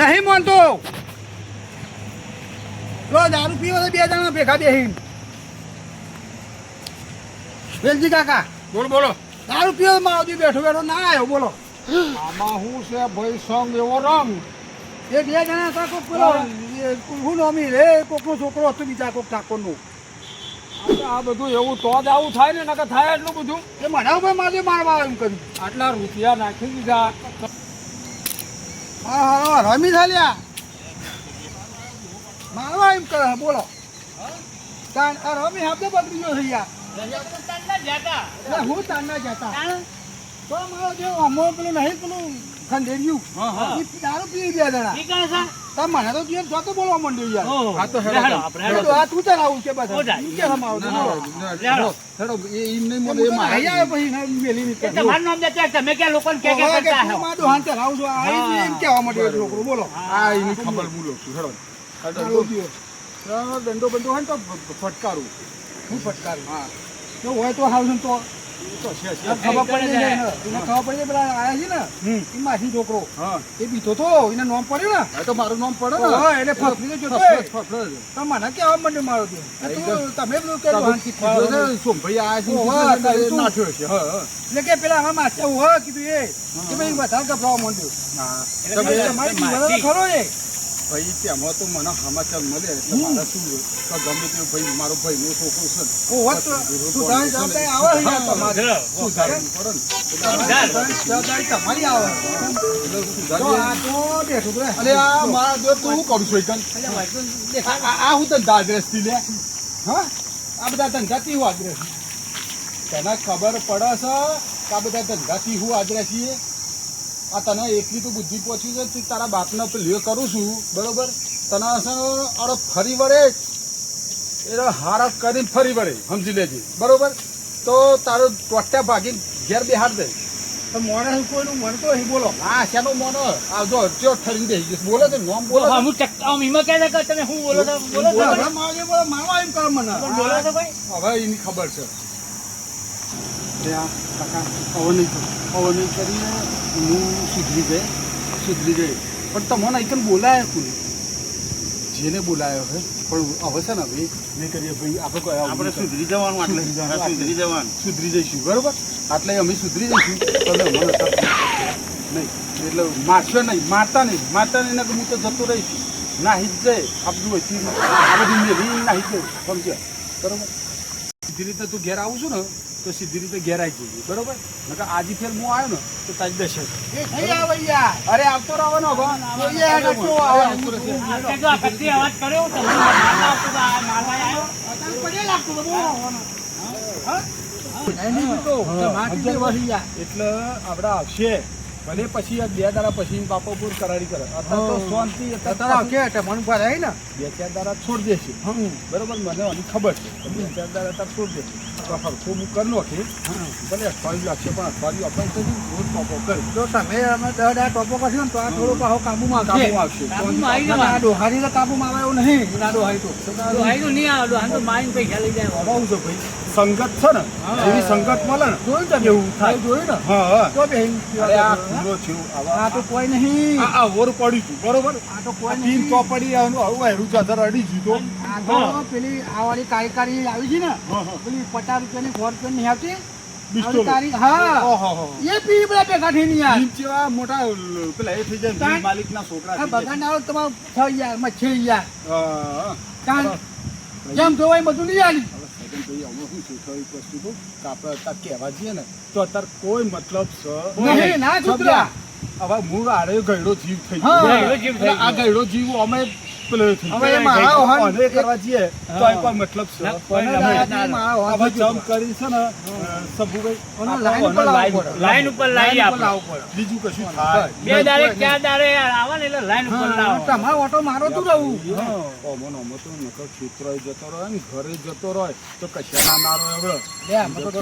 નહીં માનતો લો દારૂ પીવો બે જણા ભેગા બેહીન વેલજી કાકા બોલો બોલો. દારૂ પીવો માવજી બેઠો બેઠો ના આવ્યો બોલો આમાં શું છે ભાઈ સંગ એવો રંગ. એ બે જણા હતા કોક પેલો હું નોમી રે કોકનો છોકરો હતો બીજા કોક ઠાકોરનો આ બધું એવું તો જ આવું થાય ને નકર થાય એટલું બધું. એ મને ભાઈ મારે મારવા એમ કર્યું આટલા રૂપિયા નાખી દીધા. હા હા રમી થાલ્યા મારવા એમ કરે બોલો તાન આ રમી હાથે બગડી ગયો છે યાર હું તાના જતા તો મારો જે અમો પેલું નહીં પેલું ખંડેર્યું દારૂ પી બે જણા તા મને તો તું જોતો બોલવા માંડ્યો યાર આ તો હેડો આ તું ચલાવું કે બસ કે હમાવ હેડો એ એમ નહીં મને એ મારે આયા પછી ના મેલી નીકળ તમારું નામ દેતા તમે કે લોકો કે કરતા હો મારો હાથ ચલાવું છું આ એમ કેવા માંડ્યો છોકરો બોલો આ એની ખબર બોલો છું. હેડો દંડો બંડો હોય ને તો ફટકારું. હું ફટકારું હા તો હોય તો હાવ તો ખબર પડી જાય ને એને ખબર પડી જાય પેલા આયા છે ને એ માસી છોકરો એ બીતો તો એને નામ પડ્યું ને આ તો મારું નામ પડે ને. હા એને ફફડી જોતો તો મને કેવા માંડ્યો મારો તમે બધું કર્યું સોમભાઈ આ નાખ્યો છે. એટલે કે પેલા આમાં માસ્ટર હોય કીધું એ કે ભાઈ વધારે ગભરાવા માંડ્યો તમારી જીવન ખરો એ ભાઈ તેમાં તો મને સમાચાર મળે એટલે મારે શું તો ગમે તે ભાઈ મારો ભાઈ નો છોકરો છે ઓ વાત સુધારણી જવાબદારી આવે છે તમારે સુધારવું પડે ને. જવાબદારી તમારી આવે એટલે તો સુધારીએ. આ તો બેઠું રે અરે આ મારા જો તું શું કરું છું એકન આ હું ધંધા આદરેસથી લે. હા આ બધા ધંધાથી હું આદરેસ તને ખબર પડે છે કે આ બધા ધંધાથી હું આદરેસીએ. આ તને એકલી તો બુદ્ધિ પહોંચી છે તું તારા બાપને લે કરું છું બરોબર. તને છે ને અરે ફરી વળે એ હારા કરીને ફરી વળે સમજી લેજે બરોબર. તો તારો ટોટા ભાગીને ઘેર બેહાડ દે. મોણે કોઈનું મન તો અહીં બોલો હા શાનો મોનો આવજો જો ઠરી દે બોલે છે નોમ બોલે છે. હું ચક્કા ઈમાં કહે કે તમે શું બોલો છો બોલો છો બોલો માગે બોલો મારવા એમ કરો મને બોલો છો ભાઈ હવે એની ખબર છે. કાકા હવે નહીં કરીએ હું સુધરી ગઈ પણ તમને એકન બોલાય કોને જેને બોલાયો હે પણ હવે છે ને હવે નહીં કરીએ ભાઈ આપણે સુધરી જવાનું સુધરી જઈશું બરોબર. એટલે અમે સુધરી જઈશું તમે મને નહીં એટલે મારશો નહીં મારતા નહીં ને હું તો જતો રહીશ નાહી જ જાય આપણું હોય આ બધી મેલી નાહી જાય સમજ્યા બરોબર. સીધી રીતે તું ઘેર આવું છું ને તો સીધી રીતે ઘેર આવી જઈએ બરોબર. નકર આજે ફેર હું આવ્યો ને તો તારી દશે એ થઈ આવે યાર અરે આવતો રહેવાનો અવાજ કર્યો તમે મારવા આવ્યો પડે લાગતું બધું એટલે આપડે આવશે ભલે પછી 2 દાડા પછી બાપા પૂર કરારી કરે અત્યારે તો શાંતિ મન પર આવી ને 2-4 દાડા છોડ દેશે બરોબર. મને આની ખબર છે 2-4 દાડા તાર છોડ દેશે તો હરખું હું કરી નાખી ભલે 28 લાગશે પણ 28 અપાઈ તો રોજ ટોપો કરી જો તમે અમે 10 દાડા ટોપો કરશો ને તો આ થોડું પાછો કાબુમાં આવશે. ડોહારી કાબુમાં આવે એવું નહીં ના ડોહારી તો નહીં આવે આ તો માઇન પૈસા લઈ જાય આવું છે ભાઈ સંગત છે ને એવી સંગત મળે ને જોયું તમે એવું થાય. જોયું ને હા તો બેન અરે આ પૂરો થયો આ તો કોઈ નહીં આ ઓર પડ્યું હતું બરોબર. આ તો કોઈ ટીમ નહીં તો પડી આવું હેરું ચાદર અડી જીતો આ તો પેલી આ વાળી કાર્યકારી આવી છે ને પેલી 50 રૂપિયાની 100 રૂપિયાની નહીં આવતી બિસ્ટોલો. તારી હા ઓહો એ પી બધા ભેગા થઈને યાર ટીમ જેવા મોટા પેલા એ થઈ જાય માલિકના છોકરા આ થઈ જાય. બગાડ આવો તમારું થઈ યાર મચ્છી યાર હા. કાન જેમ જોવાય બધું નહીં આલી હવે સગનભાઈ અમે શું છે તો એક વસ્તુ તો કે આપણે અત્યારે કહેવા જઈએ ને તો અત્યારે કોઈ મતલબ છે નહીં ના છોકરા હવે હું આડે ગયડો જીવ થઈ હા, ગયડો જીવ થઈ આ ગયડો જીવ અમે પેલો થઈ હવે એ મારા ઓહન અને કરવા જઈએ તો આ કોઈ મતલબ છે કોને દાદાજી મારા ઓહન હવે જમ કરી છે ને સબુભાઈ ઓનો લાઈન ઉપર લાવવું પડે. લાઈન ઉપર લાવી આપણે લાવવું પડે. બીજું કશું થાય 2 દાડે 4 દાડે આવે ને એટલે લાઈન ઉપર હા, લાવો તમારો ઓટો મારો તું રહું અમો તો નકર ક્ષેત્ર જતો રહે ને ઘરે જતો રહે તો કશા ના રહે હવે લે આમાં તો